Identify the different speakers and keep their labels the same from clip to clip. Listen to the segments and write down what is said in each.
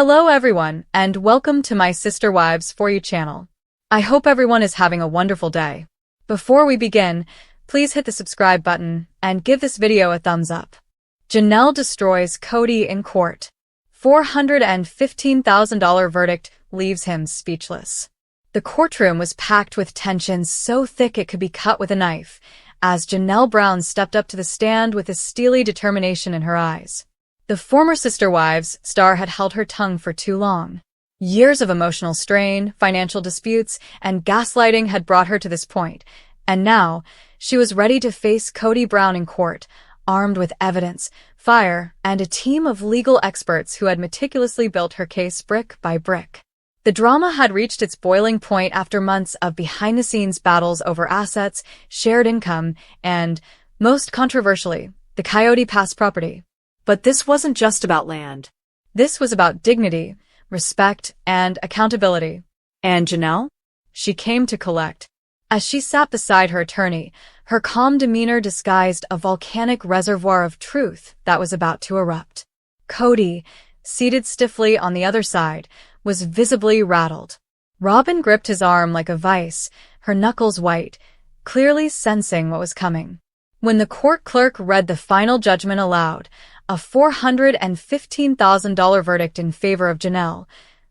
Speaker 1: Hello everyone, and welcome to my Sister Wives For You channel. I hope everyone is having a wonderful day. Before we begin, please hit the subscribe button and give this video a thumbs up. Janelle destroys KODY in court. $415,000 verdict leaves him speechless. The courtroom was packed with tension so thick it could be cut with a knife, as Janelle Brown stepped up to the stand with a steely determination in her eyes. The former Sister Wives star had held her tongue for too long. Years of emotional strain, financial disputes, and gaslighting had brought her to this point, and now she was ready to face KODY Brown in court, armed with evidence, fire, and a team of legal experts who had meticulously built her case brick by brick. The drama had reached its boiling point after months of behind-the-scenes battles over assets, shared income, and, most controversially, the KODY Pass property. But this wasn't just about land. This was about dignity, respect, and accountability. And Janelle? She came to collect. As she sat beside her attorney, her calm demeanor disguised a volcanic reservoir of truth that was about to erupt. KODY, seated stiffly on the other side, was visibly rattled. Robin gripped his arm like a vice, her knuckles white, clearly sensing what was coming. When the court clerk read the final judgment aloud, a $415,000 verdict in favor of Janelle,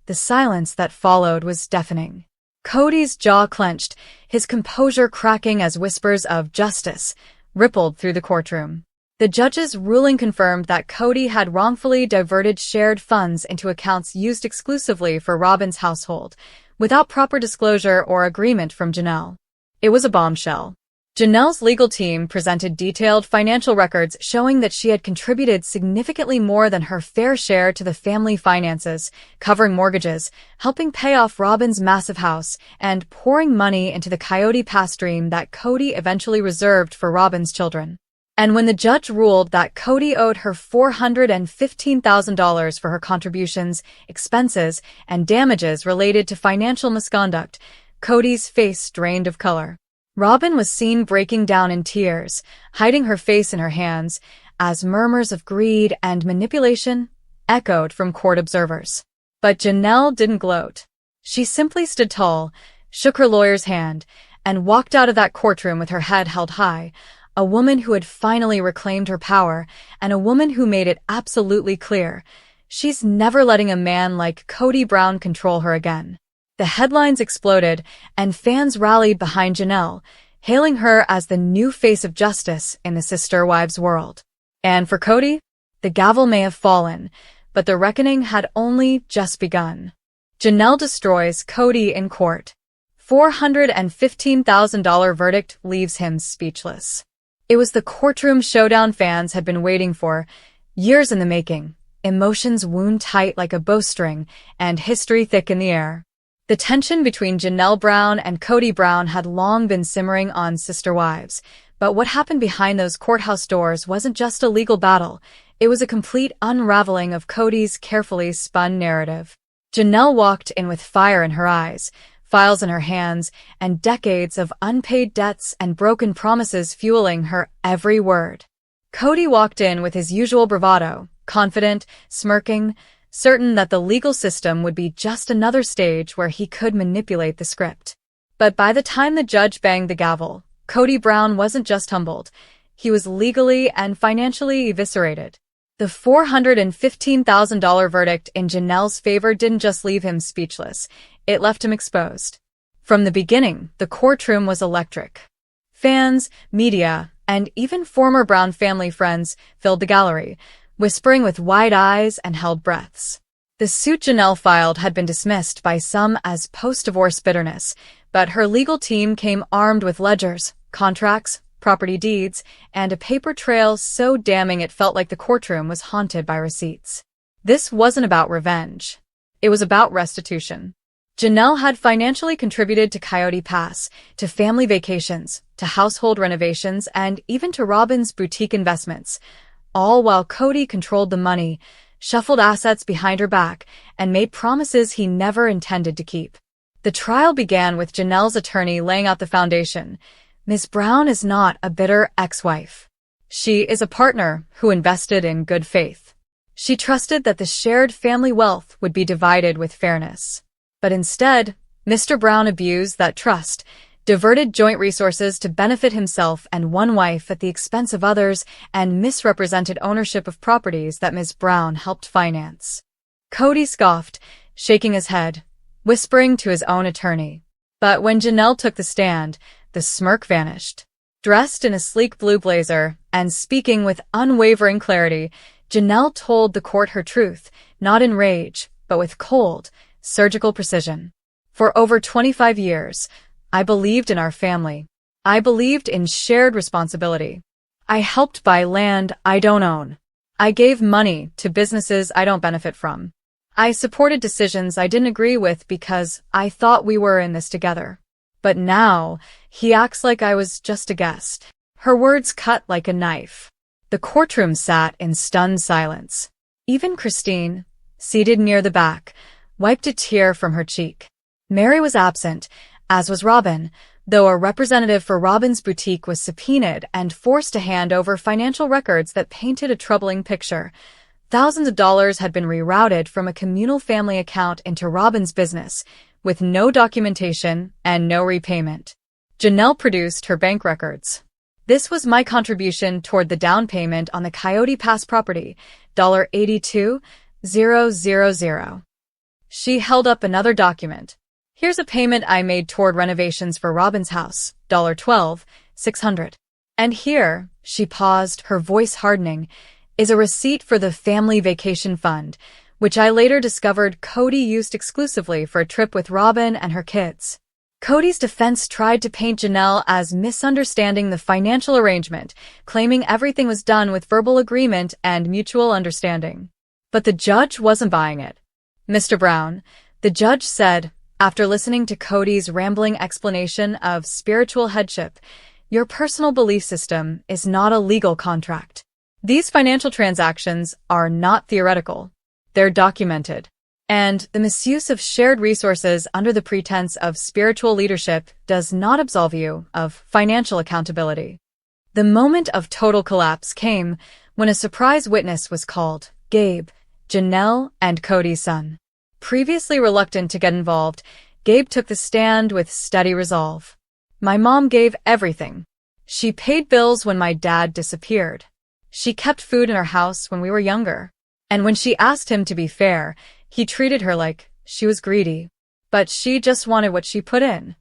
Speaker 1: the silence that followed was deafening. KODY's jaw clenched, his composure cracking as whispers of justice rippled through the courtroom. The judge's ruling confirmed that KODY had wrongfully diverted shared funds into accounts used exclusively for Robin's household, without proper disclosure or agreement from Janelle. It was a bombshell. Janelle's legal team presented detailed financial records showing that she had contributed significantly more than her fair share to the family finances, covering mortgages, helping pay off Robin's massive house, and pouring money into the KODY Pass dream that KODY eventually reserved for Robin's children. And when the judge ruled that KODY owed her $415,000 for her contributions, expenses, and damages related to financial misconduct, KODY's face drained of color. Robin was seen breaking down in tears, hiding her face in her hands, as murmurs of greed and manipulation echoed from court observers. But Janelle didn't gloat. She simply stood tall, shook her lawyer's hand, and walked out of that courtroom with her head held high, a woman who had finally reclaimed her power, and a woman who made it absolutely clear she's never letting a man like KODY Brown control her again. The headlines exploded, and fans rallied behind Janelle, hailing her as the new face of justice in the Sister Wives world. And for KODY, the gavel may have fallen, but the reckoning had only just begun. Janelle destroys KODY in court. $415,000 verdict leaves him speechless. It was the courtroom showdown fans had been waiting for, years in the making, emotions wound tight like a bowstring, and history thick in the air. The tension between Janelle Brown and KODY Brown had long been simmering on Sister Wives, but what happened behind those courthouse doors wasn't just a legal battle, it was a complete unraveling of KODY's carefully spun narrative. Janelle walked in with fire in her eyes, files in her hands, and decades of unpaid debts and broken promises fueling her every word. KODY walked in with his usual bravado, confident, smirking, certain that the legal system would be just another stage where he could manipulate the script. But by the time the judge banged the gavel, KODY Brown wasn't just humbled, he was legally and financially eviscerated. The $415,000 verdict in Janelle's favor didn't just leave him speechless, it left him exposed. From the beginning, the courtroom was electric. Fans, media, and even former Brown family friends filled the gallery, whispering with wide eyes and held breaths. The suit Janelle filed had been dismissed by some as post-divorce bitterness, but her legal team came armed with ledgers, contracts, property deeds, and a paper trail so damning it felt like the courtroom was haunted by receipts. This wasn't about revenge. It was about restitution. Janelle had financially contributed to KODY Pass, to family vacations, to household renovations, and even to Robin's boutique investments, all while KODY controlled the money, shuffled assets behind her back, and made promises he never intended to keep. The trial began with Janelle's attorney laying out the foundation. Ms. Brown is not a bitter ex-wife. She is a partner who invested in good faith. She trusted that the shared family wealth would be divided with fairness. But instead, Mr. Brown abused that trust, diverted joint resources to benefit himself and one wife at the expense of others, and misrepresented ownership of properties that Ms. Brown helped finance. KODY scoffed, shaking his head, whispering to his own attorney. But when Janelle took the stand, the smirk vanished. Dressed in a sleek blue blazer and speaking with unwavering clarity, Janelle told the court her truth, not in rage, but with cold, surgical precision. For over 25 years, I believed in our family. I believed in shared responsibility. I helped buy land I don't own. I gave money to businesses I don't benefit from. I supported decisions I didn't agree with because I thought we were in this together. But now, he acts like I was just a guest. Her words cut like a knife. The courtroom sat in stunned silence. Even Christine, seated near the back, wiped a tear from her cheek. Mary was absent, as was Robin, though a representative for Robin's boutique was subpoenaed and forced to hand over financial records that painted a troubling picture. Thousands of dollars had been rerouted from a communal family account into Robin's business, with no documentation and no repayment. Janelle produced her bank records. This was my contribution toward the down payment on the KODY Pass property, $82,000. She held up another document. Here's a payment I made toward renovations for Robin's house, $12,600. And here, she paused, her voice hardening, is a receipt for the family vacation fund, which I later discovered KODY used exclusively for a trip with Robin and her kids. KODY's defense tried to paint Janelle as misunderstanding the financial arrangement, claiming everything was done with verbal agreement and mutual understanding. But the judge wasn't buying it. Mr. Brown, the judge said, after listening to KODY's rambling explanation of spiritual headship, your personal belief system is not a legal contract. These financial transactions are not theoretical. They're documented. And the misuse of shared resources under the pretense of spiritual leadership does not absolve you of financial accountability. The moment of total collapse came when a surprise witness was called, Gabe, Janelle and KODY's son. Previously reluctant to get involved, Gabe took the stand with steady resolve. My mom gave everything. She paid bills when my dad disappeared. She kept food in our house when we were younger. And when she asked him to be fair, he treated her like she was greedy. But she just wanted what she put in.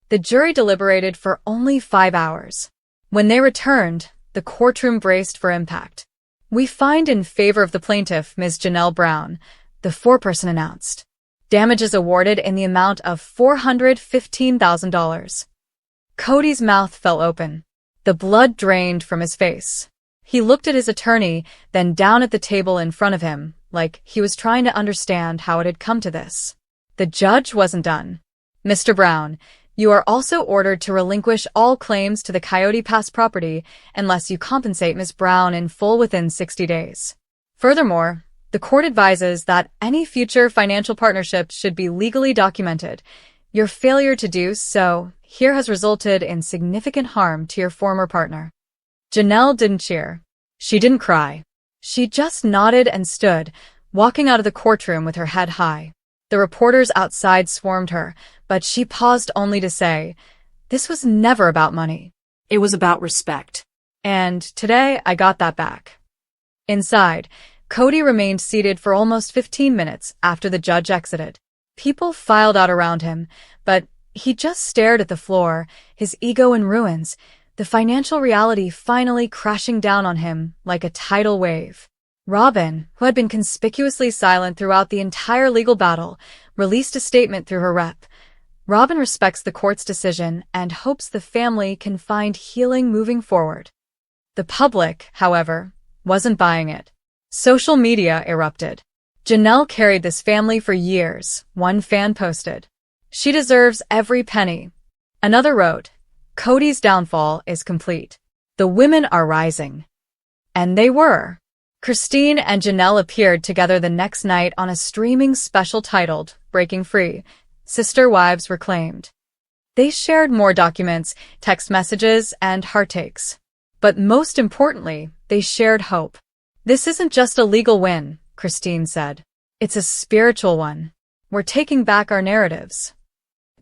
Speaker 1: The jury deliberated for only 5 hours. When they returned, the courtroom braced for impact. We find in favor of the plaintiff, Ms. Janelle Brown, the foreperson announced. Damages awarded in the amount of $415,000. KODY's mouth fell open. The blood drained from his face. He looked at his attorney, then down at the table in front of him, like he was trying to understand how it had come to this. The judge wasn't done. Mr. Brown, you are also ordered to relinquish all claims to the KODY Pass property unless you compensate Ms. Brown in full within 60 days. Furthermore, the court advises that any future financial partnerships should be legally documented. Your failure to do so here has resulted in significant harm to your former partner. Janelle didn't cheer. She didn't cry. She just nodded and stood, walking out of the courtroom with her head high. The reporters outside swarmed her, but she paused only to say, "This was never about money. It was about respect. And today I got that back." Inside, KODY remained seated for almost 15 minutes after the judge exited. People filed out around him, but he just stared at the floor, his ego in ruins, the financial reality finally crashing down on him like a tidal wave. Robin, who had been conspicuously silent throughout the entire legal battle, released a statement through her rep. Robin respects the court's decision and hopes the family can find healing moving forward. The public, however, wasn't buying it. Social media erupted. Janelle carried this family for years, one fan posted. She deserves every penny. Another wrote, KODY's downfall is complete. The women are rising. And they were. Christine and Janelle appeared together the next night on a streaming special titled Breaking Free, Sister Wives Reclaimed. They shared more documents, text messages, and heartaches. But most importantly, they shared hope. This isn't just a legal win, Christine said. "It's a spiritual one. We're taking back our narratives."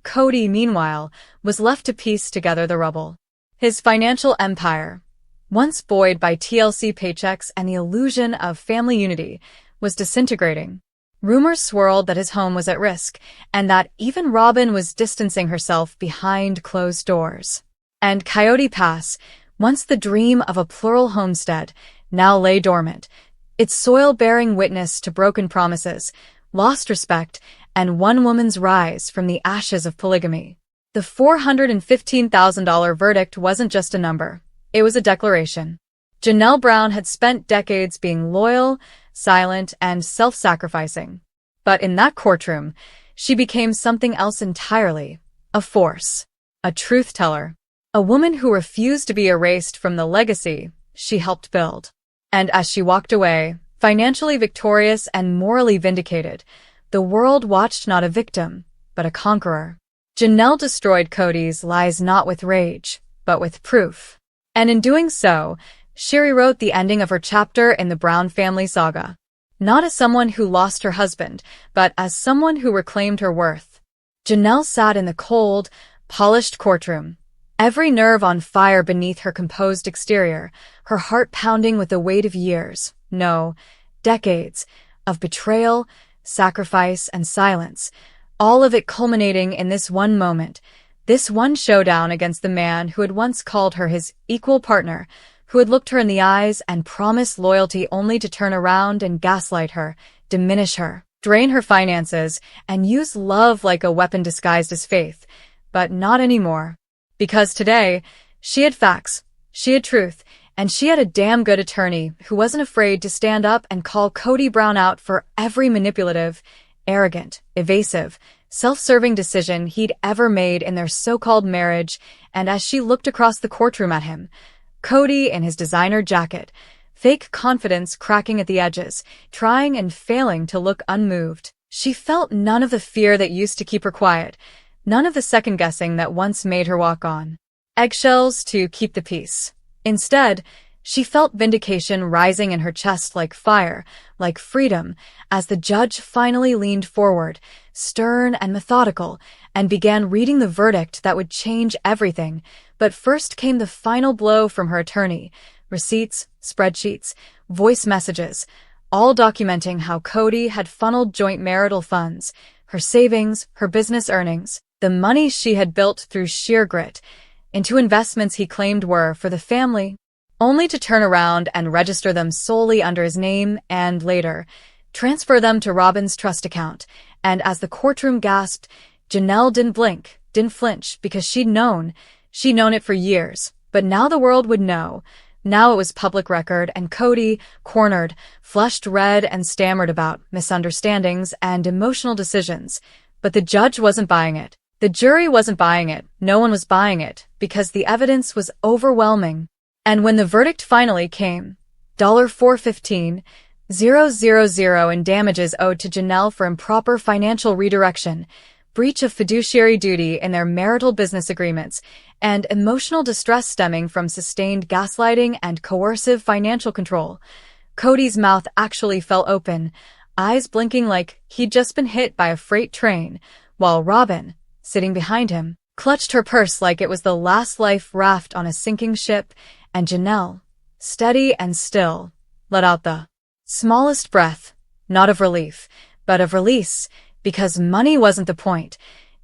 Speaker 1: KODY, meanwhile, was left to piece together the rubble. His financial empire, once buoyed by TLC paychecks and the illusion of family unity, was disintegrating. Rumors swirled that his home was at risk, and that even Robin was distancing herself behind closed doors. And Coyote Pass, once the dream of a plural homestead, now lay dormant, its soil bearing witness to broken promises, lost respect, and one woman's rise from the ashes of polygamy. The $415,000 verdict wasn't just a number. It was a declaration. Janelle Brown had spent decades being loyal, silent, and self-sacrificing. But in that courtroom, she became something else entirely. A force. A truth-teller. A woman who refused to be erased from the legacy she helped build. And as she walked away, financially victorious and morally vindicated, the world watched not a victim, but a conqueror. Janelle destroyed KODY's lies not with rage, but with proof. And in doing so, she rewrote the ending of her chapter in the Brown family saga. Not as someone who lost her husband, but as someone who reclaimed her worth. Janelle sat in the cold, polished courtroom, every nerve on fire beneath her composed exterior, her heart pounding with the weight of years, no, decades, of betrayal, sacrifice, and silence, all of it culminating in this one moment, this one showdown against the man who had once called her his equal partner, who had looked her in the eyes and promised loyalty only to turn around and gaslight her, diminish her, drain her finances, and use love like a weapon disguised as faith. But not anymore. Because today, she had facts, she had truth, and she had a damn good attorney who wasn't afraid to stand up and call KODY Brown out for every manipulative, arrogant, evasive, self-serving decision he'd ever made in their so-called marriage. And as she looked across the courtroom at him, KODY in his designer jacket, fake confidence cracking at the edges, trying and failing to look unmoved, she felt none of the fear that used to keep her quiet, none of the second-guessing that once made her walk on eggshells to keep the peace. Instead, she felt vindication rising in her chest like fire, like freedom, as the judge finally leaned forward, stern and methodical, and began reading the verdict that would change everything. But first came the final blow from her attorney. Receipts, spreadsheets, voice messages, all documenting how KODY had funneled joint marital funds, her savings, her business earnings, the money she had built through sheer grit, into investments he claimed were for the family, only to turn around and register them solely under his name and, later, transfer them to Robin's trust account. And as the courtroom gasped, Janelle didn't blink, didn't flinch, because she'd known it for years. But now the world would know. Now it was public record, and KODY, cornered, flushed red and stammered about misunderstandings and emotional decisions. But the judge wasn't buying it. The jury wasn't buying it. No one was buying it, because the evidence was overwhelming. And when the verdict finally came, $415,000 in damages owed to Janelle for improper financial redirection, breach of fiduciary duty in their marital business agreements, and emotional distress stemming from sustained gaslighting and coercive financial control. KODY's mouth actually fell open, eyes blinking like he'd just been hit by a freight train, while Robin, sitting behind him, clutched her purse like it was the last life raft on a sinking ship, and Janelle, steady and still, let out the smallest breath, not of relief, but of release, because money wasn't the point.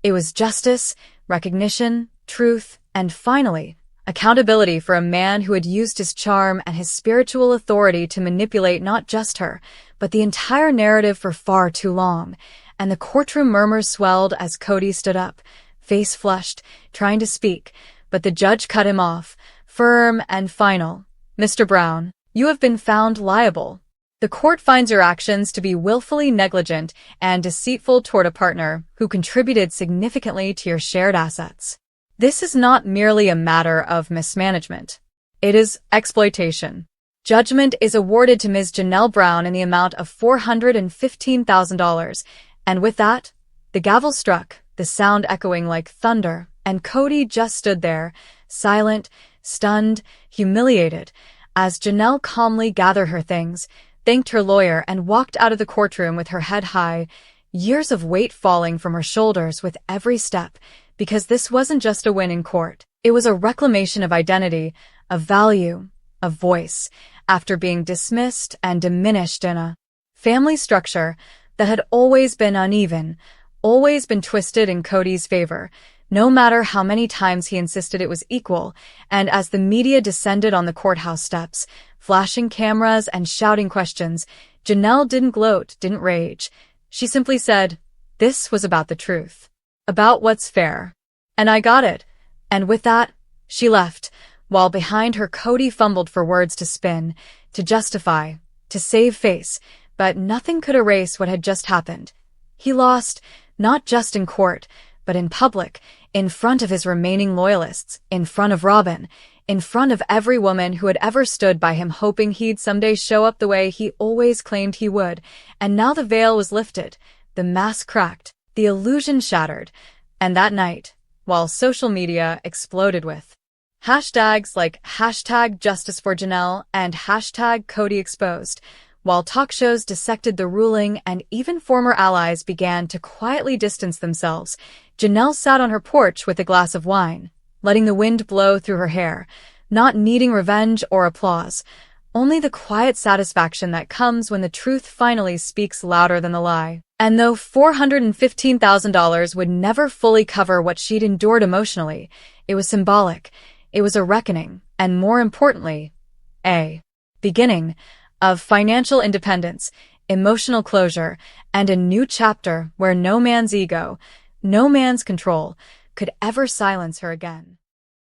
Speaker 1: It was justice, recognition, truth, and finally, accountability for a man who had used his charm and his spiritual authority to manipulate not just her, but the entire narrative for far too long. And the courtroom murmurs swelled as KODY stood up, face flushed, trying to speak, but the judge cut him off, firm and final. "Mr. Brown, you have been found liable. The court finds your actions to be willfully negligent and deceitful toward a partner who contributed significantly to your shared assets. This is not merely a matter of mismanagement. It is exploitation. Judgment is awarded to Ms. Janelle Brown in the amount of $415,000, and with that, the gavel struck, the sound echoing like thunder, and KODY just stood there, silent, stunned, humiliated, as Janelle calmly gathered her things, thanked her lawyer, and walked out of the courtroom with her head high, years of weight falling from her shoulders with every step, because this wasn't just a win in court. It was a reclamation of identity, of value, of voice, after being dismissed and diminished in a family structure that had always been uneven, always been twisted in KODY's favor, no matter how many times he insisted it was equal. And as the media descended on the courthouse steps, flashing cameras and shouting questions, Janelle didn't gloat, didn't rage. She simply said, "This was about the truth. About what's fair. And I got it." And with that, she left, while behind her KODY fumbled for words to spin, to justify, to save face, but nothing could erase what had just happened. He lost, not just in court, but in public, in front of his remaining loyalists, in front of Robin, in front of every woman who had ever stood by him hoping he'd someday show up the way he always claimed he would. And now the veil was lifted, the mask cracked, the illusion shattered. And that night, while social media exploded with hashtags like #JusticeForJanelle and #KODYExposed, while talk shows dissected the ruling and even former allies began to quietly distance themselves, Janelle sat on her porch with a glass of wine, letting the wind blow through her hair, not needing revenge or applause, only the quiet satisfaction that comes when the truth finally speaks louder than the lie. And though $415,000 would never fully cover what she'd endured emotionally, it was symbolic. It was a reckoning, and more importantly, a beginning of financial independence, emotional closure, and a new chapter where no man's ego, no man's control, could ever silence her again.